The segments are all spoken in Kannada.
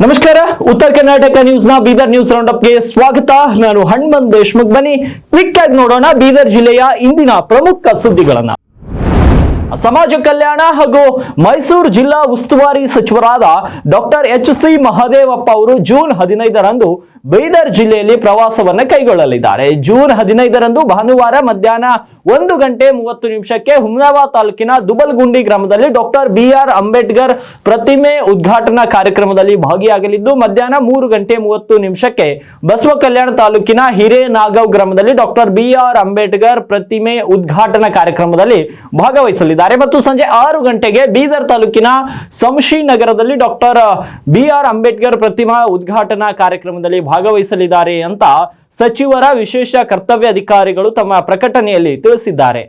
ನಮಸ್ಕಾರ. ಉತ್ತರ ಕರ್ನಾಟಕ ನ್ಯೂಸ್ನ ಬೀದರ್ ನ್ಯೂಸ್ ರೌಂಡ್ ಅಪ್ಗೆ ಸ್ವಾಗತ. ನಾನು ಹನುಮಂತ್ ದೇಶ್ಮುಖ್. ಬನ್ನಿ ಕ್ವಿಕ್ ಆಗಿ ನೋಡೋಣ ಬೀದರ್ ಜಿಲ್ಲೆಯ ಇಂದಿನ ಪ್ರಮುಖ ಸುದ್ದಿಗಳನ್ನ. ಸಮಾಜ ಕಲ್ಯಾಣ ಹಾಗೂ ಮೈಸೂರು ಜಿಲ್ಲಾ ಉಸ್ತುವಾರಿ ಸಚಿವರಾದ ಡಾಕ್ಟರ್ ಎಚ್.ಸಿ. ಮಹದೇವಪ್ಪ ಅವರು ಜೂನ್ 15ರಂದು ಬೀದರ್ ಜಿಲ್ಲೆಯಲ್ಲಿ ಪ್ರವಾಸವನ್ನು ಕೈಗೊಳ್ಳಲಿದ್ದಾರೆ. ಜೂನ್ 15ರಂದು ಭಾನುವಾರ ಮಧ್ಯಾಹ್ನ 1:30 ಹುಮ್ನಾಬಾದ್ ತಾಲೂಕಿನ ದುಬಲ್ಗುಂಡಿ ಗ್ರಾಮದಲ್ಲಿ ಡಾಕ್ಟರ್ ಬಿ.ಆರ್. ಅಂಬೇಡ್ಕರ್ ಪ್ರತಿಮೆ ಉದ್ಘಾಟನಾ ಕಾರ್ಯಕ್ರಮದಲ್ಲಿ ಭಾಗಿಯಾಗಲಿದ್ದು, ಮಧ್ಯಾಹ್ನ 3:30 ಬಸವ ಕಲ್ಯಾಣ ತಾಲೂಕಿನ ಹಿರೇನಾಗವ್ ಗ್ರಾಮದಲ್ಲಿ ಡಾಕ್ಟರ್ ಬಿ.ಆರ್. ಅಂಬೇಡ್ಕರ್ ಪ್ರತಿಮೆ ಉದ್ಘಾಟನಾ ಕಾರ್ಯಕ್ರಮದಲ್ಲಿ ಭಾಗವಹಿಸಲಿದ್ದಾರೆ ಮತ್ತು ಸಂಜೆ 6 ಗಂಟೆಗೆ ಬೀದರ್ ತಾಲೂಕಿನ ಸಂಶಿ ನಗರದಲ್ಲಿ ಡಾಕ್ಟರ್ ಬಿ.ಆರ್. ಅಂಬೇಡ್ಕರ್ ಪ್ರತಿಮಾ ಉದ್ಘಾಟನಾ ಕಾರ್ಯಕ್ರಮದಲ್ಲಿ ಭಾಗವಹಿಸಲಿದ್ದಾರೆ ಅಂತ ಸಚಿವರ ವಿಶೇಷ ಕರ್ತವ್ಯಾಧಿಕಾರಿಗಳು ತಮ್ಮ ಪ್ರಕಟಣೆಯಲ್ಲಿ ತಿಳಿಸಿದ್ದಾರೆ.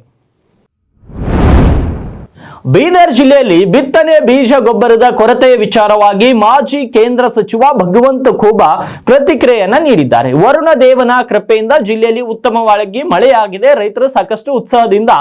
ಬೀದರ್ ಜಿಲ್ಲೆಯಲ್ಲಿ ಬಿತ್ತನೆ ಬೀಜ ಗೊಬ್ಬರದ ಕೊರತೆಯ ವಿಚಾರವಾಗಿ ಮಾಜಿ ಕೇಂದ್ರ ಸಚಿವ ಭಗವಂತ ಖೂಬಾ ಪ್ರತಿಕ್ರಿಯೆಯನ್ನ ನೀಡಿದ್ದಾರೆ. ವರುಣ ದೇವನ ಕೃಪೆಯಿಂದ ಜಿಲ್ಲೆಯಲ್ಲಿ ಉತ್ತಮವಾಗಿ ಮಳೆಯಾಗಿದೆ. ರೈತರು ಸಾಕಷ್ಟು ಉತ್ಸಾಹದಿಂದ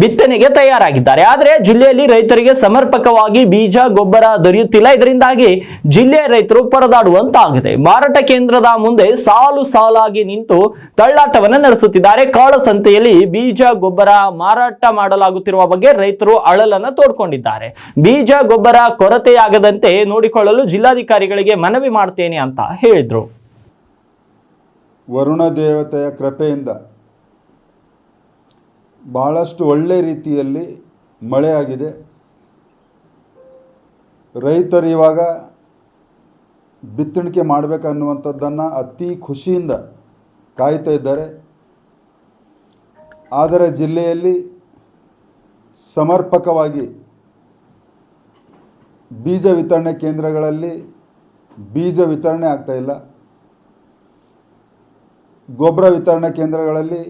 ಬಿತ್ತನೆಗೆ ತಯಾರಾಗಿದ್ದಾರೆ. ಆದರೆ ಜಿಲ್ಲೆಯಲ್ಲಿ ರೈತರಿಗೆ ಸಮರ್ಪಕವಾಗಿ ಬೀಜ ಗೊಬ್ಬರ ದೊರೆಯುತ್ತಿಲ್ಲ. ಇದರಿಂದಾಗಿ ಜಿಲ್ಲೆಯ ರೈತರು ಪರದಾಡುವಂತಾಗಿದೆ. ಮಾರಾಟ ಕೇಂದ್ರದ ಮುಂದೆ ಸಾಲು ಸಾಲಾಗಿ ನಿಂತು ತಳ್ಳಾಟವನ್ನು ನಡೆಸುತ್ತಿದ್ದಾರೆ. ಕಾಳಸಂತೆಯಲ್ಲಿ ಬೀಜ ಗೊಬ್ಬರ ಮಾರಾಟ ಮಾಡಲಾಗುತ್ತಿರುವ ಬಗ್ಗೆ ರೈತರು ಅಳಲನ್ನು ತೋಡ್ಕೊಂಡಿದ್ದಾರೆ. ಬೀಜ ಗೊಬ್ಬರ ಕೊರತೆಯಾಗದಂತೆ ನೋಡಿಕೊಳ್ಳಲು ಜಿಲ್ಲಾಧಿಕಾರಿಗಳಿಗೆ ಮನವಿ ಮಾಡ್ತೇನೆ ಅಂತ ಹೇಳಿದ್ರು. ವರುಣ ದೇವತೆಯ ಕೃಪೆಯಿಂದ ಬಹಳಷ್ಟು ಒಳ್ಳೆ ರೀತಿಯಲ್ಲಿ ಮಳೆಯಾಗಿದೆ. ರೈತರು ಇವಾಗ ಬಿತ್ತಣಿಕೆ ಮಾಡಬೇಕನ್ನುವಂಥದ್ದನ್ನು ಅತಿ ಖುಷಿಯಿಂದ ಕಾಯ್ತಾ ಇದ್ದಾರೆ. ಆದರೆ ಜಿಲ್ಲೆಯಲ್ಲಿ ಸಮರ್ಪಕವಾಗಿ ಬೀಜ ವಿತರಣೆ ಕೇಂದ್ರಗಳಲ್ಲಿ ಬೀಜ ವಿತರಣೆ ಆಗ್ತಾ ಇಲ್ಲ. ಗೊಬ್ಬರ ವಿತರಣೆ ಕೇಂದ್ರಗಳಲ್ಲಿ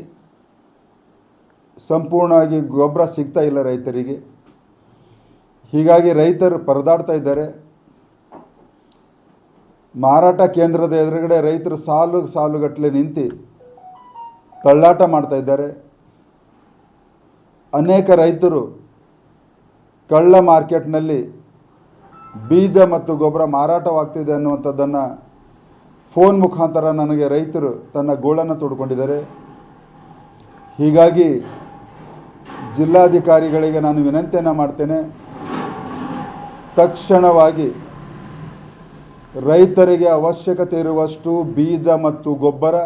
ಸಂಪೂರ್ಣವಾಗಿ ಗೊಬ್ಬರ ಸಿಗ್ತಾ ಇಲ್ಲ ರೈತರಿಗೆ. ಹೀಗಾಗಿ ರೈತರು ಪರದಾಡ್ತಾ ಇದ್ದಾರೆ. ಮಾರಾಟ ಕೇಂದ್ರದ ಎದುರುಗಡೆ ರೈತರು ಸಾಲುಗಟ್ಟಲೆ ನಿಂತು ತಳ್ಳಾಟ ಮಾಡ್ತಾ ಇದ್ದಾರೆ. ಅನೇಕ ರೈತರು ಕಳ್ಳ ಮಾರ್ಕೆಟ್ನಲ್ಲಿ ಬೀಜ ಮತ್ತು ಗೊಬ್ಬರ ಮಾರಾಟವಾಗ್ತಿದೆ ಅನ್ನುವಂಥದ್ದನ್ನು ಫೋನ್ ಮುಖಾಂತರ ನನಗೆ ರೈತರು ತನ್ನ ಗೋಳನ್ನು ತೋಡ್ಕೊಂಡಿದ್ದಾರೆ. ಹೀಗಾಗಿ ಜಿಲ್ಲಾಧಿಕಾರಿಗಳಿಗೆ ನಾನು ವಿನಂತಿಯನ್ನು ಮಾಡ್ತೇನೆ, ತಕ್ಷಣವಾಗಿ ರೈತರಿಗೆ ಅವಶ್ಯಕತೆ ಇರುವಷ್ಟು ಬೀಜ ಮತ್ತು ಗೊಬ್ಬರ,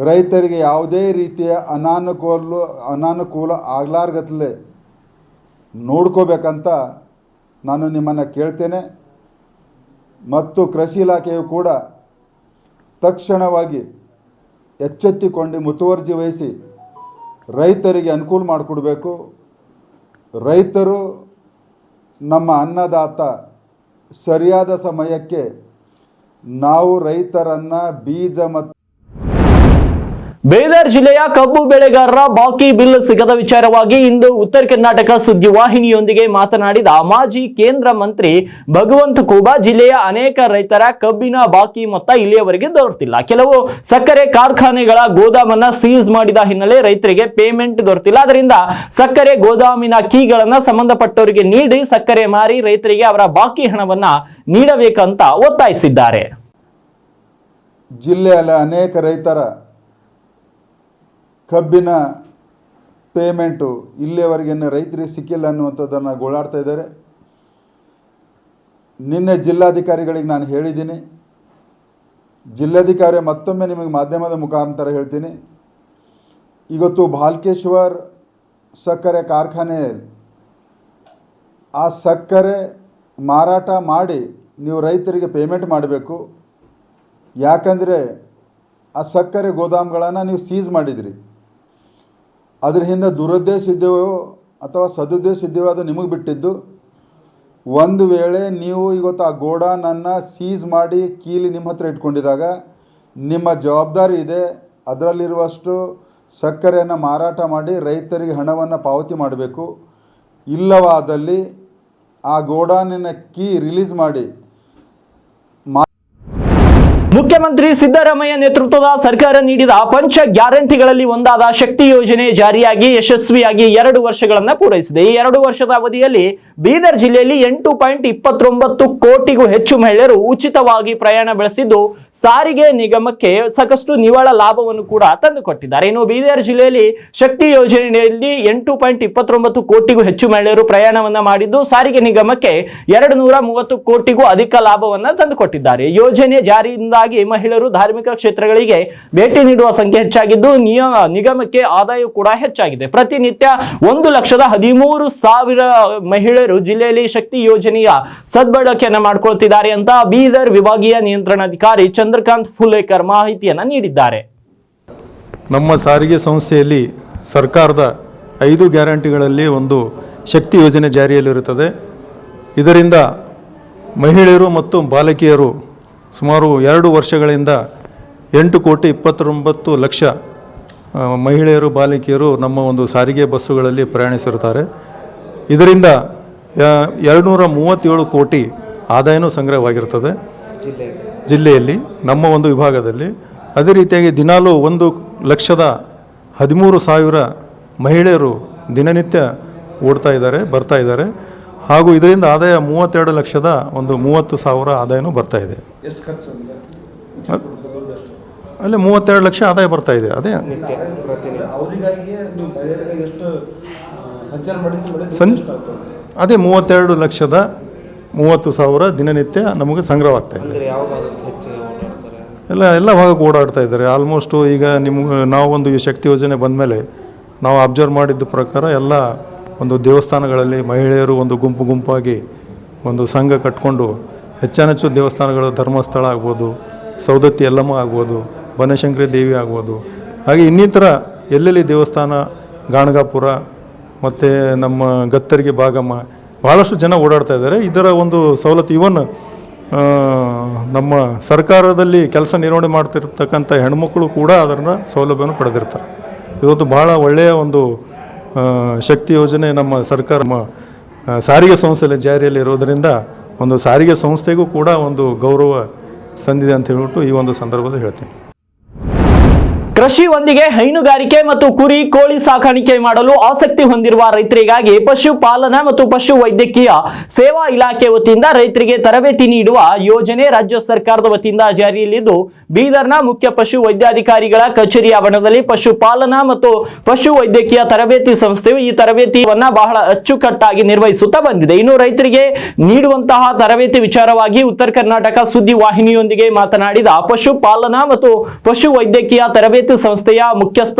ರೈತರಿಗೆ ಯಾವುದೇ ರೀತಿಯ ಅನಾನುಕೂಲ ಆಗಲಾರ್ಗತ್ಲೆ ನೋಡ್ಕೋಬೇಕಂತ ನಾನು ನಿಮ್ಮನ್ನು ಕೇಳ್ತೇನೆ. ಮತ್ತು ಕೃಷಿ ಇಲಾಖೆಯು ಕೂಡ ತಕ್ಷಣವಾಗಿ ಎಚ್ಚೆತ್ತುಕೊಂಡು ಮುತುವರ್ಜಿ ವಹಿಸಿ ರೈತರಿಗೆ ಅನುಕೂಲ ಮಾಡಿಕೊಡ್ಬೇಕು. ರೈತರು ನಮ್ಮ ಅನ್ನದಾತ. ಸರಿಯಾದ ಸಮಯಕ್ಕೆ ನಾವು ರೈತರನ್ನು ಬೀಜ ಮತ್ತು ಬೀದರ್ ಜಿಲ್ಲೆಯ ಕಬ್ಬು ಬೆಳೆಗಾರರ ಬಾಕಿ ಬಿಲ್ ಸಿಗದ ವಿಚಾರವಾಗಿ ಇಂದು ಉತ್ತರ ಕರ್ನಾಟಕ ಸುದ್ದಿವಾಹಿನಿಯೊಂದಿಗೆ ಮಾತನಾಡಿದ ಮಾಜಿ ಕೇಂದ್ರ ಮಂತ್ರಿ ಭಗವಂತ ಖೂಬಾ, ಜಿಲ್ಲೆಯ ಅನೇಕ ರೈತರ ಕಬ್ಬಿನ ಬಾಕಿ ಮೊತ್ತ ಇಲ್ಲಿಯವರೆಗೆ ದೊರೆತಿಲ್ಲ. ಕೆಲವು ಸಕ್ಕರೆ ಕಾರ್ಖಾನೆಗಳ ಗೋದಾಮನ್ನ ಸೀಸ್ ಮಾಡಿದ ಹಿನ್ನೆಲೆ ರೈತರಿಗೆ ಪೇಮೆಂಟ್ ದೊರೆತಿಲ್ಲ. ಅದರಿಂದ ಸಕ್ಕರೆ ಗೋದಾಮಿನ ಕೀಗಳನ್ನ ಸಂಬಂಧಪಟ್ಟವರಿಗೆ ನೀಡಿ ಸಕ್ಕರೆ ಮಾರಿ ರೈತರಿಗೆ ಅವರ ಬಾಕಿ ಹಣವನ್ನ ನೀಡಬೇಕಂತ ಒತ್ತಾಯಿಸಿದ್ದಾರೆ. ಜಿಲ್ಲೆಯಲ್ಲಿ ಅನೇಕ ರೈತರ ಕಬ್ಬಿನ ಪೇಮೆಂಟು ಇಲ್ಲಿಯವರೆಗೆ ರೈತರಿಗೆ ಸಿಕ್ಕಿಲ್ಲ ಅನ್ನುವಂಥದ್ದನ್ನು ಗೋಳಾಡ್ತಾ ಇದ್ದಾರೆ. ನಿನ್ನೆ ಜಿಲ್ಲಾಧಿಕಾರಿಗಳಿಗೆ ನಾನು ಹೇಳಿದ್ದೀನಿ. ಜಿಲ್ಲಾಧಿಕಾರಿ ಮತ್ತೊಮ್ಮೆ ನಿಮಗೆ ಮಾಧ್ಯಮದ ಮುಖಾಂತರ ಹೇಳ್ತೀನಿ. ಇವತ್ತು ಭಾಲ್ಕೇಶ್ವರ್ ಸಕ್ಕರೆ ಕಾರ್ಖಾನೆಯಲ್ಲಿ ಆ ಸಕ್ಕರೆ ಮಾರಾಟ ಮಾಡಿ ನೀವು ರೈತರಿಗೆ ಪೇಮೆಂಟ್ ಮಾಡಬೇಕು. ಯಾಕಂದರೆ ಆ ಸಕ್ಕರೆ ಗೋದಾಮುಗಳನ್ನು ನೀವು ಸೀಸ್ ಮಾಡಿದಿರಿ. ಅದ್ರ ಹಿಂದೆ ದುರುದ್ದೇಶ ಇದ್ದೇವೋ ಅಥವಾ ಸದುದ್ದೇಶ ಇದ್ದೇವೋ ಅದು ನಿಮಗೆ ಬಿಟ್ಟಿದ್ದು. ಒಂದು ವೇಳೆ ನೀವು ಇವತ್ತು ಆ ಗೋಡಾನನ್ನು ಸೀಸ್ ಮಾಡಿ ಕೀಲಿ ನಿಮ್ಮ ಹತ್ರ ಇಟ್ಕೊಂಡಿದ್ದಾಗ ನಿಮ್ಮ ಜವಾಬ್ದಾರಿ ಇದೆ, ಅದರಲ್ಲಿರುವಷ್ಟು ಸಕ್ಕರೆಯನ್ನು ಮಾರಾಟ ಮಾಡಿ ರೈತರಿಗೆ ಹಣವನ್ನು ಪಾವತಿ ಮಾಡಬೇಕು. ಇಲ್ಲವಾದಲ್ಲಿ ಆ ಗೋಡಾನಿನ ಕೀ ರಿಲೀಸ್ ಮಾಡಿ ಮುಖ್ಯಮಂತ್ರಿ ಸಿದ್ದರಾಮಯ್ಯ ನೇತೃತ್ವದ ಸರ್ಕಾರ ನೀಡಿದ ಪಂಚ ಗ್ಯಾರಂಟಿಗಳಲ್ಲಿ ಒಂದಾದ ಶಕ್ತಿ ಯೋಜನೆ ಜಾರಿಯಾಗಿ ಯಶಸ್ವಿಯಾಗಿ 2 ವರ್ಷಗಳನ್ನು ಪೂರೈಸಿದೆ. ಈ 2 ವರ್ಷದ ಅವಧಿಯಲ್ಲಿ ಬೀದರ್ ಜಿಲ್ಲೆಯಲ್ಲಿ 8.29 ಕೋಟಿಗೂ ಹೆಚ್ಚು ಮಹಿಳೆಯರು ಉಚಿತವಾಗಿ ಪ್ರಯಾಣ ಬೆಳೆಸಿದ್ದು ಸಾರಿಗೆ ನಿಗಮಕ್ಕೆ ಸಾಕಷ್ಟು ನಿವ್ವಳ ಲಾಭವನ್ನು ಕೂಡ ತಂದುಕೊಟ್ಟಿದ್ದಾರೆ. ಇನ್ನು ಬೀದರ್ ಜಿಲ್ಲೆಯಲ್ಲಿ ಶಕ್ತಿ ಯೋಜನೆಯಲ್ಲಿ 8.29 ಕೋಟಿಗೂ ಹೆಚ್ಚು ಮಹಿಳೆಯರು ಪ್ರಯಾಣವನ್ನ ಮಾಡಿದ್ದು ಸಾರಿಗೆ ನಿಗಮಕ್ಕೆ 230 ಕೋಟಿಗೂ ಅಧಿಕ ಲಾಭವನ್ನ ತಂದುಕೊಟ್ಟಿದ್ದಾರೆ. ಯೋಜನೆ ಜಾರಿಯಿಂದಾಗಿ ಮಹಿಳೆಯರು ಧಾರ್ಮಿಕ ಕ್ಷೇತ್ರಗಳಿಗೆ ಭೇಟಿ ನೀಡುವ ಸಂಖ್ಯೆ ಹೆಚ್ಚಾಗಿದ್ದು ನಿಗಮಕ್ಕೆ ಆದಾಯ ಕೂಡ ಹೆಚ್ಚಾಗಿದೆ. ಪ್ರತಿನಿತ್ಯ 1,13,000 ಮಹಿಳೆಯರು ಜಿಲ್ಲೆಯಲ್ಲಿ ಶಕ್ತಿ ಯೋಜನೆಯ ಸದ್ಬಳಕೆಯನ್ನ ಮಾಡಿಕೊಳ್ತಿದ್ದಾರೆ ಅಂತ ಬೀದರ್ ವಿಭಾಗೀಯ ನಿಯಂತ್ರಣಾಧಿಕಾರಿ ಚಂದ್ರಕಾಂತ್ ಫುಲೇಕರ್ ಮಾಹಿತಿಯನ್ನ ನೀಡಿದ್ದಾರೆ. ನಮ್ಮ ಸಾರಿಗೆ ಸಂಸ್ಥೆಯಲ್ಲಿ ಸರ್ಕಾರದ 5 ಗ್ಯಾರಂಟಿಗಳಲ್ಲಿ ಒಂದು ಶಕ್ತಿ ಯೋಜನೆ ಜಾರಿಯಲ್ಲಿರುತ್ತದೆ. ಇದರಿಂದ ಮಹಿಳೆಯರು ಮತ್ತು ಬಾಲಕಿಯರು ಸುಮಾರು 2 ವರ್ಷಗಳಿಂದ 8,29,00,000 ಮಹಿಳೆಯರು ಬಾಲಕಿಯರು ನಮ್ಮ ಒಂದು ಸಾರಿಗೆ ಬಸ್ಸುಗಳಲ್ಲಿ ಪ್ರಯಾಣಿಸಿರುತ್ತಾರೆ. ಇದರಿಂದ 237 ಕೋಟಿ ಆದಾಯನೂ ಸಂಗ್ರಹವಾಗಿರುತ್ತದೆ ಜಿಲ್ಲೆಯಲ್ಲಿ ನಮ್ಮ ಒಂದು ವಿಭಾಗದಲ್ಲಿ. ಅದೇ ರೀತಿಯಾಗಿ ದಿನಾಲೂ 1,13,000 ಮಹಿಳೆಯರು ದಿನನಿತ್ಯ ಓಡ್ತಾ ಇದ್ದಾರೆ, ಬರ್ತಾ ಇದ್ದಾರೆ. ಹಾಗೂ ಇದರಿಂದ ಆದಾಯ 32,30,000 ಆದಾಯನೂ ಬರ್ತಾ ಇದೆ. ಅಲ್ಲಿ 32 ಲಕ್ಷ ಆದಾಯ ಬರ್ತಾ ಇದೆ. ಅದೇ 32,30,30,000 ದಿನನಿತ್ಯ ನಮಗೆ ಸಂಗ್ರಹವಾಗ್ತಾ ಇದೆ. ಎಲ್ಲ ಭಾಗಕ್ಕೆ ಓಡಾಡ್ತಾ ಇದ್ದಾರೆ. ಆಲ್ಮೋಸ್ಟು ಈಗ ನಾವು ಒಂದು ಈ ಶಕ್ತಿ ಯೋಜನೆ ಬಂದ ಮೇಲೆ ನಾವು ಅಬ್ಸರ್ವ್ ಮಾಡಿದ್ದ ಪ್ರಕಾರ ಎಲ್ಲ ಒಂದು ದೇವಸ್ಥಾನಗಳಲ್ಲಿ ಮಹಿಳೆಯರು ಒಂದು ಗುಂಪಾಗಿ ಒಂದು ಸಂಘ ಕಟ್ಕೊಂಡು ಹೆಚ್ಚು ದೇವಸ್ಥಾನಗಳು ಧರ್ಮಸ್ಥಳ ಆಗ್ಬೋದು, ಸೌದತ್ತಿ ಯಲ್ಲಮ್ಮ ಆಗ್ಬೋದು, ಬನಶಂಕರಿ ದೇವಿ ಆಗ್ಬೋದು, ಹಾಗೆ ಇನ್ನಿತರ ಎಲ್ಲೆಲ್ಲಿ ದೇವಸ್ಥಾನ, ಗಾಣಗಾಪುರ ಮತ್ತು ನಮ್ಮ ಗತ್ತರಿಗೆ ಭಾಗಮ್ಮ ಭಾಳಷ್ಟು ಜನ ಓಡಾಡ್ತಾ ಇದ್ದಾರೆ. ಇದರ ಒಂದು ಸವಲತ್ತು ಇವನ್ ನಮ್ಮ ಸರ್ಕಾರದಲ್ಲಿ ಕೆಲಸ ನಿರ್ವಹಣೆ ಮಾಡ್ತಿರ್ತಕ್ಕಂಥ ಹೆಣ್ಮಕ್ಳು ಕೂಡ ಅದರ ಸೌಲಭ್ಯವನ್ನು ಪಡೆದಿರ್ತಾರೆ. ಇವತ್ತು ಭಾಳ ಒಳ್ಳೆಯ ಒಂದು ಶಕ್ತಿ ಯೋಜನೆ ನಮ್ಮ ಸರ್ಕಾರ ಸಾರಿಗೆ ಸಂಸ್ಥೆಯಲ್ಲಿ ಜಾರಿಯಲ್ಲಿ ಇರೋದರಿಂದ ಒಂದು ಸಾರಿಗೆ ಸಂಸ್ಥೆಗೂ ಕೂಡ ಒಂದು ಗೌರವ ಸಂದಿದೆ ಅಂತ ಹೇಳ್ಬಿಟ್ಟು ಈ ಒಂದು ಸಂದರ್ಭದಲ್ಲಿ ಹೇಳ್ತೀನಿ. ಕೃಷಿಯೊಂದಿಗೆ ಹೈನುಗಾರಿಕೆ ಮತ್ತು ಕುರಿ ಕೋಳಿ ಸಾಕಾಣಿಕೆ ಮಾಡಲು ಆಸಕ್ತಿ ಹೊಂದಿರುವ ರೈತರಿಗಾಗಿ ಪಶುಪಾಲನಾ ಮತ್ತು ಪಶು ವೈದ್ಯಕೀಯ ಸೇವಾ ಇಲಾಖೆ ವತಿಯಿಂದ ರೈತರಿಗೆ ತರಬೇತಿ ನೀಡುವ ಯೋಜನೆ ರಾಜ್ಯ ಸರ್ಕಾರದ ವತಿಯಿಂದ ಜಾರಿಯಲ್ಲಿದ್ದು ಬೀದರ್ನ ಮುಖ್ಯ ಪಶು ವೈದ್ಯಾಧಿಕಾರಿಗಳ ಕಚೇರಿ ಆವರಣದಲ್ಲಿ ಪಶುಪಾಲನಾ ಮತ್ತು ಪಶು ವೈದ್ಯಕೀಯ ತರಬೇತಿ ಸಂಸ್ಥೆಯು ಈ ತರಬೇತಿಯನ್ನ ಬಹಳ ಅಚ್ಚುಕಟ್ಟಾಗಿ ನಿರ್ವಹಿಸುತ್ತಾ ಬಂದಿದೆ. ಇನ್ನು ರೈತರಿಗೆ ನೀಡುವಂತಹ ತರಬೇತಿ ವಿಚಾರವಾಗಿ ಉತ್ತರ ಕರ್ನಾಟಕ ಸುದ್ದಿ ವಾಹಿನಿಯೊಂದಿಗೆ ಮಾತನಾಡಿದ ಪಶುಪಾಲನಾ ಮತ್ತು ಪಶು ವೈದ್ಯಕೀಯ ತರಬೇತಿ ಸಂಸ್ಥೆಯ ಮುಖ್ಯಸ್ಥ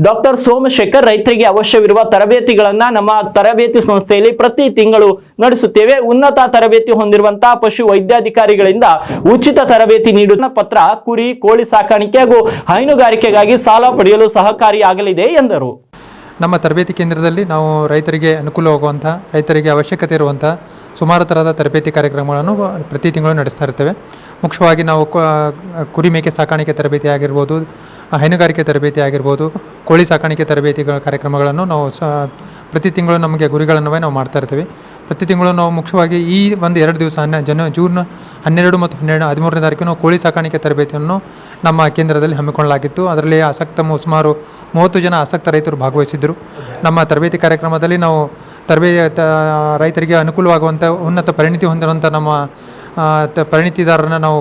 ಡಾಕ್ಟರ್ ಸೋಮಶೇಖರ್, ರೈತರಿಗೆ ಅವಶ್ಯವಿರುವ ತರಬೇತಿಗಳನ್ನ ನಮ್ಮ ತರಬೇತಿ ಸಂಸ್ಥೆಯಲ್ಲಿ ಪ್ರತಿ ತಿಂಗಳು ನಡೆಸುತ್ತೇವೆ. ಉನ್ನತ ತರಬೇತಿ ಹೊಂದಿರುವಂತಹ ಪಶು ವೈದ್ಯಾಧಿಕಾರಿಗಳಿಂದ ಉಚಿತ ತರಬೇತಿ ನೀಡುವ ಪತ್ರ ಕುರಿ ಕೋಳಿ ಸಾಕಾಣಿಕೆ ಹಾಗೂ ಹೈನುಗಾರಿಕೆಗಾಗಿ ಸಾಲ ಪಡೆಯಲು ಸಹಕಾರಿಯಾಗಲಿದೆ ಎಂದರು. ನಮ್ಮ ತರಬೇತಿ ಕೇಂದ್ರದಲ್ಲಿ ನಾವು ರೈತರಿಗೆ ಅನುಕೂಲವಾಗುವಂಥ, ರೈತರಿಗೆ ಅವಶ್ಯಕತೆ ಇರುವಂಥ ಸುಮಾರು ಥರದ ತರಬೇತಿ ಕಾರ್ಯಕ್ರಮಗಳನ್ನು ಪ್ರತಿ ತಿಂಗಳು ನಡೆಸ್ತಾ ಇರ್ತೇವೆ. ಮುಖ್ಯವಾಗಿ ನಾವು ಕುರಿ ಮೇಕೆ ಸಾಕಾಣಿಕೆ ತರಬೇತಿ ಆಗಿರ್ಬೋದು, ಹೈನುಗಾರಿಕೆ ತರಬೇತಿ ಆಗಿರ್ಬೋದು, ಕೋಳಿ ಸಾಕಾಣಿಕೆ ತರಬೇತಿಗಳ ಕಾರ್ಯಕ್ರಮಗಳನ್ನು ನಾವು ಪ್ರತಿ ತಿಂಗಳು ನಮಗೆ ಗುರಿಗಳನ್ನೇ ನಾವು ಮಾಡ್ತಾ ಇರ್ತೀವಿ. ಪ್ರತಿ ತಿಂಗಳು ನಾವು ಮುಖ್ಯವಾಗಿ ಈ ಒಂದು 2 ದಿವಸ ಜೂನ್ 12 ಮತ್ತು 13ನೇ ತಾರೀಕು ನಾವು ಕೋಳಿ ಸಾಕಾಣಿಕೆ ತರಬೇತಿಯನ್ನು ನಮ್ಮ ಕೇಂದ್ರದಲ್ಲಿ ಹಮ್ಮಿಕೊಳ್ಳಲಾಗಿತ್ತು. ಅದರಲ್ಲಿ ಸುಮಾರು 30 ಜನ ಆಸಕ್ತ ರೈತರು ಭಾಗವಹಿಸಿದ್ದರು. ನಮ್ಮ ತರಬೇತಿ ಕಾರ್ಯಕ್ರಮದಲ್ಲಿ ನಾವು ರೈತರಿಗೆ ಅನುಕೂಲವಾಗುವಂಥ ಉನ್ನತ ಪರಿಣಿತಿ ಹೊಂದಿರುವಂಥ ನಮ್ಮ ಪರಿಣಿತಿದಾರರನ್ನು ನಾವು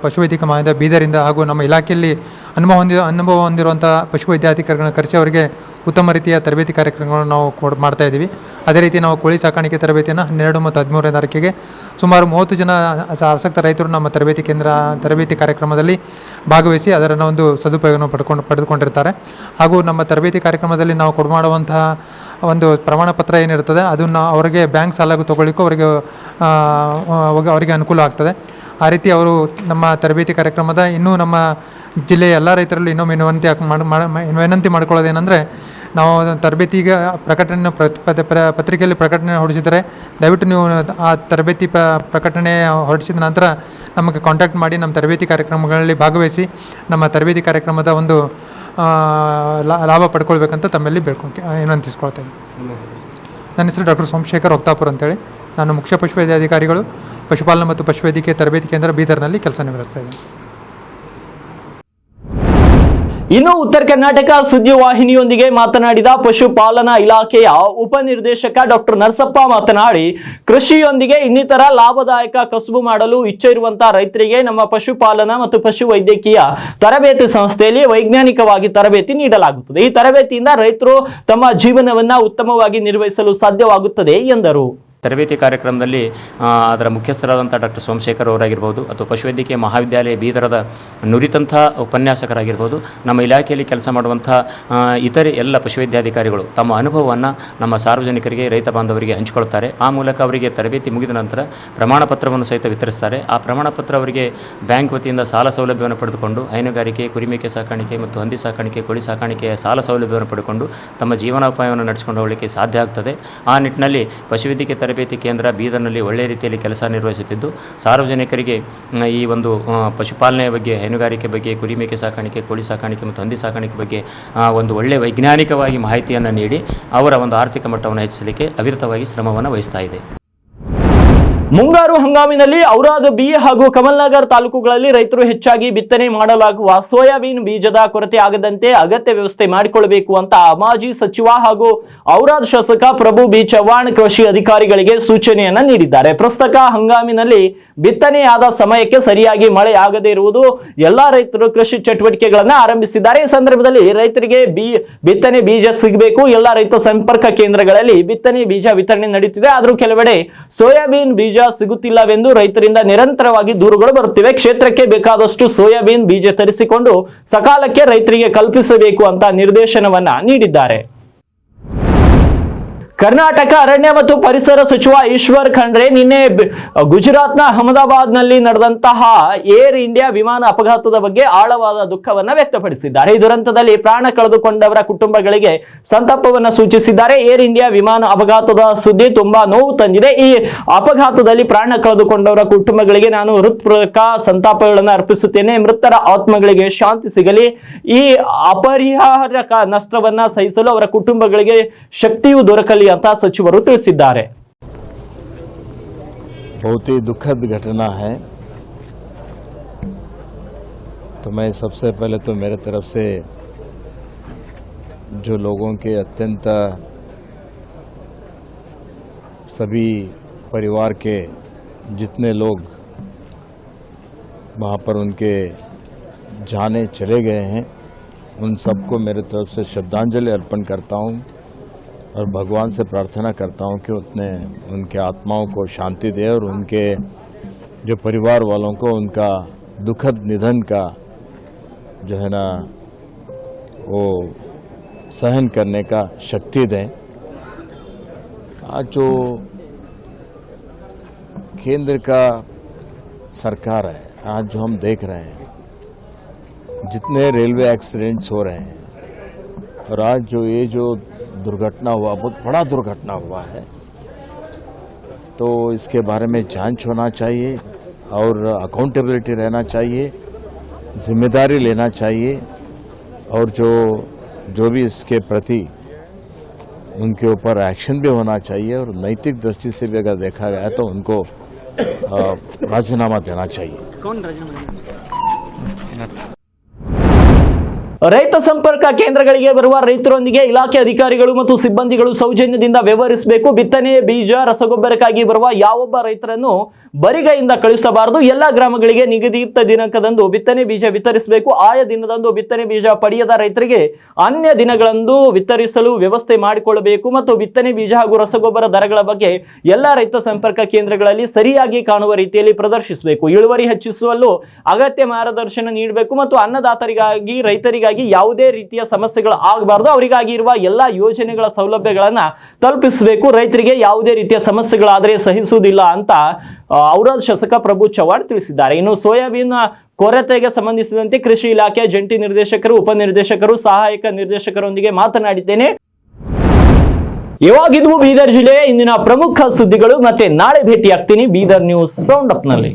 ಪಶುವೈದ್ಯಕ ಮಹಾವಿದ್ಯಾಲಯ ಬೀದರಿಂದ ಹಾಗೂ ನಮ್ಮ ಇಲಾಖೆಯಲ್ಲಿ ಅನುಭವ ಹೊಂದಿರುವಂಥ ಪಶುವೈದ್ಯಾಧಿಕಾರಿಗಳನ್ನ ಕರೆಸಿ ಅವರಿಗೆ ಉತ್ತಮ ರೀತಿಯ ತರಬೇತಿ ಕಾರ್ಯಕ್ರಮಗಳನ್ನು ನಾವು ಮಾಡ್ತಾ ಇದ್ದೀವಿ. ಅದೇ ರೀತಿ ನಾವು ಕೋಳಿ ಸಾಕಾಣಿಕೆ ತರಬೇತಿಯನ್ನು 12 ಮತ್ತು 13ನೇ ತಾರೀಕಿಗೆ ಸುಮಾರು 30 ಜನ ಆಸಕ್ತ ರೈತರು ನಮ್ಮ ತರಬೇತಿ ಕಾರ್ಯಕ್ರಮದಲ್ಲಿ ಭಾಗವಹಿಸಿ ಅದನ್ನು ಒಂದು ಸದುಪಯೋಗವನ್ನು ಪಡೆದುಕೊಂಡಿರ್ತಾರೆ. ಹಾಗೂ ನಮ್ಮ ತರಬೇತಿ ಕಾರ್ಯಕ್ರಮದಲ್ಲಿ ನಾವು ಮಾಡುವಂತಹ ಒಂದು ಪ್ರಮಾಣ ಪತ್ರ ಏನಿರ್ತದೆ ಅದನ್ನು ಅವರಿಗೆ ಬ್ಯಾಂಕ್ ಸಾಲ ತೊಗೊಳ್ಳಿಕ್ಕೂ ಅವರಿಗೆ ಅನುಕೂಲ ಆಗ್ತದೆ. ಆ ರೀತಿ ಅವರು ನಮ್ಮ ತರಬೇತಿ ಕಾರ್ಯಕ್ರಮದ ಇನ್ನೂ ನಮ್ಮ ಜಿಲ್ಲೆಯ ಎಲ್ಲ ರೈತರಲ್ಲಿ ಇನ್ನೊಮ್ಮೆ ವಿನಂತಿ ಮಾಡ್ಕೊಳ್ಳೋದೇನೆಂದರೆ, ನಾವು ತರಬೇತಿಗೆ ಪತ್ರಿಕೆಯಲ್ಲಿ ಪ್ರಕಟಣೆ ಹೊರಡಿಸಿದರೆ ದಯವಿಟ್ಟು ನೀವು ಆ ತರಬೇತಿ ಪ್ರಕಟಣೆ ಹೊರಡಿಸಿದ ನಂತರ ನಮಗೆ ಕಾಂಟ್ಯಾಕ್ಟ್ ಮಾಡಿ ನಮ್ಮ ತರಬೇತಿ ಕಾರ್ಯಕ್ರಮಗಳಲ್ಲಿ ಭಾಗವಹಿಸಿ ನಮ್ಮ ತರಬೇತಿ ಕಾರ್ಯಕ್ರಮದ ಒಂದು ಲಾಭ ಪಡ್ಕೊಳ್ಬೇಕಂತ ತಮ್ಮಲ್ಲಿ ವಿನಂತಿಸ್ಕೊಳ್ತಾ ಇದ್ದೀನಿ. ನನ್ನ ಹೆಸರು ಡಾಕ್ಟರ್ ಸೋಮಶೇಖರ್ ಒಕ್ತಾಪುರ್ ಅಂತೇಳಿ. ನಾನು ಮುಖ್ಯ ಪಶುವೈದ್ಯಾಧಿಕಾರಿಗಳು, ಪಶುಪಾಲನಾ ಮತ್ತು ಪಶುವೈದ್ಯಕೀಯ ತರಬೇತಿ ಕೇಂದ್ರ ಬೀದರ್ನಲ್ಲಿ ಕೆಲಸ ನಿರ್ವಹಿಸ್ತಾ ಇದ್ದೀನಿ. ಇನ್ನು ಉತ್ತರ ಕರ್ನಾಟಕ ಸುದ್ದಿವಾಹಿನಿಯೊಂದಿಗೆ ಮಾತನಾಡಿದ ಪಶುಪಾಲನಾ ಇಲಾಖೆಯ ಉಪನಿರ್ದೇಶಕ ಡಾಕ್ಟರ್ ನರಸಪ್ಪ ಮಾತನಾಡಿ, ಕೃಷಿಯೊಂದಿಗೆ ಇನ್ನಿತರ ಲಾಭದಾಯಕ ಕಸುಬು ಮಾಡಲು ಇಚ್ಛೆ ಇರುವಂತಹ ರೈತರಿಗೆ ನಮ್ಮ ಪಶುಪಾಲನಾ ಮತ್ತು ಪಶು ವೈದ್ಯಕೀಯ ತರಬೇತಿ ಸಂಸ್ಥೆಯಲ್ಲಿ ವೈಜ್ಞಾನಿಕವಾಗಿ ತರಬೇತಿ ನೀಡಲಾಗುತ್ತದೆ. ಈ ತರಬೇತಿಯಿಂದ ರೈತರು ತಮ್ಮ ಜೀವನವನ್ನ ಉತ್ತಮವಾಗಿ ನಿರ್ವಹಿಸಲು ಸಾಧ್ಯವಾಗುತ್ತದೆ ಎಂದರು. ತರಬೇತಿ ಕಾರ್ಯಕ್ರಮದಲ್ಲಿ ಅದರ ಮುಖ್ಯಸ್ಥರಾದಂಥ ಡಾಕ್ಟರ್ ಸೋಮಶೇಖರ್ ಅವರಾಗಿರ್ಬೋದು ಅಥವಾ ಪಶುವೈದ್ಯಕೀಯ ಮಹಾವಿದ್ಯಾಲಯ ಬೀದರದ ನುರಿತಂಥ ಉಪನ್ಯಾಸಕರಾಗಿರ್ಬೋದು, ನಮ್ಮ ಇಲಾಖೆಯಲ್ಲಿ ಕೆಲಸ ಮಾಡುವಂಥ ಇತರೆ ಎಲ್ಲ ಪಶುವೈದ್ಯಾಧಿಕಾರಿಗಳು ತಮ್ಮ ಅನುಭವವನ್ನು ನಮ್ಮ ಸಾರ್ವಜನಿಕರಿಗೆ, ರೈತ ಬಾಂಧವರಿಗೆ ಹಂಚಿಕೊಳ್ತಾರೆ. ಆ ಮೂಲಕ ಅವರಿಗೆ ತರಬೇತಿ ಮುಗಿದ ನಂತರ ಪ್ರಮಾಣ ಪತ್ರವನ್ನು ಸಹಿತ ವಿತರಿಸ್ತಾರೆ. ಆ ಪ್ರಮಾಣ ಪತ್ರ ಅವರಿಗೆ ಬ್ಯಾಂಕ್ ವತಿಯಿಂದ ಸಾಲ ಸೌಲಭ್ಯವನ್ನು ಪಡೆದುಕೊಂಡು ಹೈನುಗಾರಿಕೆ, ಕುರಿಮೇಕೆ ಸಾಕಾಣಿಕೆ ಮತ್ತು ಹಂದಿ ಸಾಕಾಣಿಕೆ, ಕೋಳಿ ಸಾಕಾಣಿಕೆಯ ಸಾಲ ಸೌಲಭ್ಯವನ್ನು ಪಡೆದುಕೊಂಡು ತಮ್ಮ ಜೀವನೋಪಾಯವನ್ನು ನಡೆಸಿಕೊಂಡು ಹೋಗಲಿಕ್ಕೆ ಸಾಧ್ಯ ಆಗ್ತದೆ. ಆ ನಿಟ್ಟಿನಲ್ಲಿ ಪಶುವೈದ್ಯಕೀಯ ತರಬೇತಿ ಕೇಂದ್ರ ಬೀದರ್ನಲ್ಲಿ ಒಳ್ಳೆಯ ರೀತಿಯಲ್ಲಿ ಕೆಲಸ ನಿರ್ವಹಿಸುತ್ತಿದ್ದು, ಸಾರ್ವಜನಿಕರಿಗೆ ಈ ಒಂದು ಪಶುಪಾಲನೆಯ ಬಗ್ಗೆ, ಹೈನುಗಾರಿಕೆ ಬಗ್ಗೆ, ಕುರಿಮೇಕೆ ಸಾಕಾಣಿಕೆ, ಕೋಳಿ ಸಾಕಾಣಿಕೆ ಮತ್ತು ಹಂದಿ ಸಾಕಾಣಿಕೆ ಬಗ್ಗೆ ಒಂದು ಒಳ್ಳೆಯ ವೈಜ್ಞಾನಿಕವಾಗಿ ಮಾಹಿತಿಯನ್ನು ನೀಡಿ ಅವರ ಒಂದು ಆರ್ಥಿಕ ಮಟ್ಟವನ್ನು ಹೆಚ್ಚಿಸಲಿಕ್ಕೆ ಅವಿರತವಾಗಿ ಶ್ರಮವನ್ನು ವಹಿಸ್ತಾ ಇದೆ. ಮುಂಗಾರು ಹಂಗಾಮಿನಲ್ಲಿ ಔರಾದ್ ಬಿ ಹಾಗೂ ಕಮಲ್ನಗರ್ ತಾಲೂಕುಗಳಲ್ಲಿ ರೈತರು ಹೆಚ್ಚಾಗಿ ಬಿತ್ತನೆ ಮಾಡಲಾಗುವ ಸೋಯಾಬೀನ್ ಬೀಜದ ಕೊರತೆ ಆಗದಂತೆ ಅಗತ್ಯ ವ್ಯವಸ್ಥೆ ಮಾಡಿಕೊಳ್ಳಬೇಕು ಅಂತ ಮಾಜಿ ಸಚಿವ ಹಾಗೂ ಔರಾದ್ ಶಾಸಕ ಪ್ರಭು ಬಿ ಚವ್ಹಾಣ್ ಕೃಷಿ ಅಧಿಕಾರಿಗಳಿಗೆ ಸೂಚನೆಯನ್ನ ನೀಡಿದ್ದಾರೆ. ಪ್ರಸಕ್ತ ಹಂಗಾಮಿನಲ್ಲಿ ಬಿತ್ತನೆಯಾದ ಸಮಯಕ್ಕೆ ಸರಿಯಾಗಿ ಮಳೆ ಆಗದೇ ಇರುವುದು ಎಲ್ಲಾ ರೈತರು ಕೃಷಿ ಚಟುವಟಿಕೆಗಳನ್ನ ಆರಂಭಿಸಿದ್ದಾರೆ. ಈ ಸಂದರ್ಭದಲ್ಲಿ ರೈತರಿಗೆ ಬಿತ್ತನೆ ಬೀಜ ಸಿಗಬೇಕು. ಎಲ್ಲಾ ರೈತ ಸಂಪರ್ಕ ಕೇಂದ್ರಗಳಲ್ಲಿ ಬಿತ್ತನೆ ಬೀಜ ವಿತರಣೆ ನಡೆಯುತ್ತಿದೆ. ಆದರೂ ಕೆಲವೆಡೆ ಸೋಯಾಬೀನ್ ಬೀಜ ಸಿಗುತ್ತಿಲ್ಲವೆಂದು ರೈತರಿಂದ ನಿರಂತರವಾಗಿ ದೂರುಗಳು ಬರುತ್ತಿವೆ. ಕ್ಷೇತ್ರಕ್ಕೆ ಬೇಕಾದಷ್ಟು ಸೋಯಾಬೀನ್ ಬೀಜ ತರಿಸಿಕೊಂಡು ಸಕಾಲಕ್ಕೆ ರೈತರಿಗೆ ಕಲ್ಪಿಸಬೇಕು ಅಂತ ನಿರ್ದೇಶನವನ್ನ ನೀಡಿದ್ದಾರೆ. ಕರ್ನಾಟಕ ಅರಣ್ಯ ಮತ್ತು ಪರಿಸರ ಸಚಿವ ಈಶ್ವರ್ ಖಂಡ್ರೆ ನಿನ್ನೆ ಗುಜರಾತ್ನ ಅಹಮದಾಬಾದ್ನಲ್ಲಿ ನಡೆದಂತಹ ಏರ್ ಇಂಡಿಯಾ ವಿಮಾನ ಅಪಘಾತದ ಬಗ್ಗೆ ಆಳವಾದ ದುಃಖವನ್ನ ವ್ಯಕ್ತಪಡಿಸಿದ್ದಾರೆ. ಈ ದುರಂತದಲ್ಲಿ ಪ್ರಾಣ ಕಳೆದುಕೊಂಡವರ ಕುಟುಂಬಗಳಿಗೆ ಸಂತಾಪವನ್ನ ಸೂಚಿಸಿದ್ದಾರೆ. ಏರ್ ಇಂಡಿಯಾ ವಿಮಾನ ಅಪಘಾತದ ಸುದ್ದಿ ತುಂಬಾ ನೋವು ತಂದಿದೆ. ಈ ಅಪಘಾತದಲ್ಲಿ ಪ್ರಾಣ ಕಳೆದುಕೊಂಡವರ ಕುಟುಂಬಗಳಿಗೆ ನಾನು ಹೃತ್ಪೂರ್ವಕ ಸಂತಾಪಗಳನ್ನು ಅರ್ಪಿಸುತ್ತೇನೆ. ಮೃತರ ಆತ್ಮಗಳಿಗೆ ಶಾಂತಿ ಸಿಗಲಿ. ಈ ಅಪರಿಹಾರಕ ನಷ್ಟವನ್ನ ಸಹಿಸಲು ಅವರ ಕುಟುಂಬಗಳಿಗೆ ಶಕ್ತಿಯು ದೊರಕಲಿ ಅಂತ ಸಚಿವರು ತಿಳಿಸಿದ್ದಾರೆ. बहुत ही दुखद घटना है। तो मैं सबसे पहले तो मेरे तरफ से जो लोगों के अत्यंत सभी परिवार के जितने लोग वहाँ पर उनके जाने चले गए हैं, उन सबको मेरे तरफ से श्रद्धांजलि अर्पण करता हूँ और भगवान से प्रार्थना करता हूँ कि उनके आत्माओं को शांति दे और उनके जो परिवार वालों को उनका दुखद निधन का जो है ना वो सहन करने का शक्ति दें। आज जो केंद्र का सरकार है, आज जो हम देख रहे हैं जितने रेलवे एक्सीडेंट्स हो रहे हैं और आज जो दुर्घटना हुआ, बहुत बड़ा दुर्घटना हुआ है, तो इसके बारे में जांच होना चाहिए और अकाउंटेबिलिटी रहना चाहिए, जिम्मेदारी लेना चाहिए और जो भी इसके प्रति उनके ऊपर एक्शन भी होना चाहिए और नैतिक दृष्टि से भी अगर देखा गया तो उनको राजीनामा देना चाहिए। कौन राजीनामा? ರೈತ ಸಂಪರ್ಕ ಕೇಂದ್ರಗಳಿಗೆ ಬರುವ ರೈತರೊಂದಿಗೆ ಇಲಾಖೆ ಅಧಿಕಾರಿಗಳು ಮತ್ತು ಸಿಬ್ಬಂದಿಗಳು ಸೌಜನ್ಯದಿಂದ ವ್ಯವಹರಿಸಬೇಕು. ಬಿತ್ತನೆ ಬೀಜ ರಸಗೊಬ್ಬರಕ್ಕಾಗಿ ಬರುವ ಯಾವೊಬ್ಬ ರೈತರನ್ನು ಬರಿಗೈಯಿಂದ ಕಳುಹಿಸಬಾರದು. ಎಲ್ಲ ಗ್ರಾಮಗಳಿಗೆ ನಿಗದಿತ ದಿನಾಂಕದಂದು ಬಿತ್ತನೆ ಬೀಜ ವಿತರಿಸಬೇಕು. ಆಯಾ ದಿನದಂದು ಬಿತ್ತನೆ ಬೀಜ ಪಡೆಯದ ರೈತರಿಗೆ ಅನ್ಯ ದಿನಗಳಂದು ವಿತರಿಸಲು ವ್ಯವಸ್ಥೆ ಮಾಡಿಕೊಳ್ಳಬೇಕು ಮತ್ತು ಬಿತ್ತನೆ ಬೀಜ ಹಾಗೂ ರಸಗೊಬ್ಬರ ದರಗಳ ಬಗ್ಗೆ ಎಲ್ಲ ರೈತ ಸಂಪರ್ಕ ಕೇಂದ್ರಗಳಲ್ಲಿ ಸರಿಯಾಗಿ ಕಾಣುವ ರೀತಿಯಲ್ಲಿ ಪ್ರದರ್ಶಿಸಬೇಕು. ಇಳುವರಿ ಹೆಚ್ಚಿಸುವಲ್ಲೂ ಅಗತ್ಯ ಮಾರ್ಗದರ್ಶನ ನೀಡಬೇಕು ಮತ್ತು ಅನ್ನದಾತರಿಗಾಗಿ ರೈತರಿಗಾಗಿ ಯಾವುದೇ ರೀತಿಯ ಸಮಸ್ಯೆಗಳು ಆಗಬಾರದು. ಅವರಿಗಾಗಿ ಇರುವ ಎಲ್ಲಾ ಯೋಜನೆಗಳ ಸೌಲಭ್ಯಗಳನ್ನ ತಲುಪಿಸಬೇಕು. ರೈತರಿಗೆ ಯಾವುದೇ ರೀತಿಯ ಸಮಸ್ಯೆಗಳಾದರೆ ಸಹಿಸುವುದಿಲ್ಲ ಅಂತ ಔರಾದ್ ಶಾಸಕ ಪ್ರಭು ಚವ್ಹಾಣ್ ತಿಳಿಸಿದ್ದಾರೆ. ಇನ್ನು ಸೋಯಾಬೀನ್ ಕೊರತೆಗೆ ಸಂಬಂಧಿಸಿದಂತೆ ಕೃಷಿ ಇಲಾಖೆಯ ಜಂಟಿ ನಿರ್ದೇಶಕರು, ಉಪನಿರ್ದೇಶಕರು, ಸಹಾಯಕ ನಿರ್ದೇಶಕರೊಂದಿಗೆ ಮಾತನಾಡಿದ್ದೇನೆ. ಇವಾಗಿದ್ವು ಬೀದರ್ ಜಿಲ್ಲೆಯ ಇಂದಿನ ಪ್ರಮುಖ ಸುದ್ದಿಗಳು. ಮತ್ತೆ ನಾಳೆ ಭೇಟಿ ಆಗ್ತೀನಿ ಬೀದರ್ ನ್ಯೂಸ್ ರೌಂಡ್ ಅಪ್ ನಲ್ಲಿ.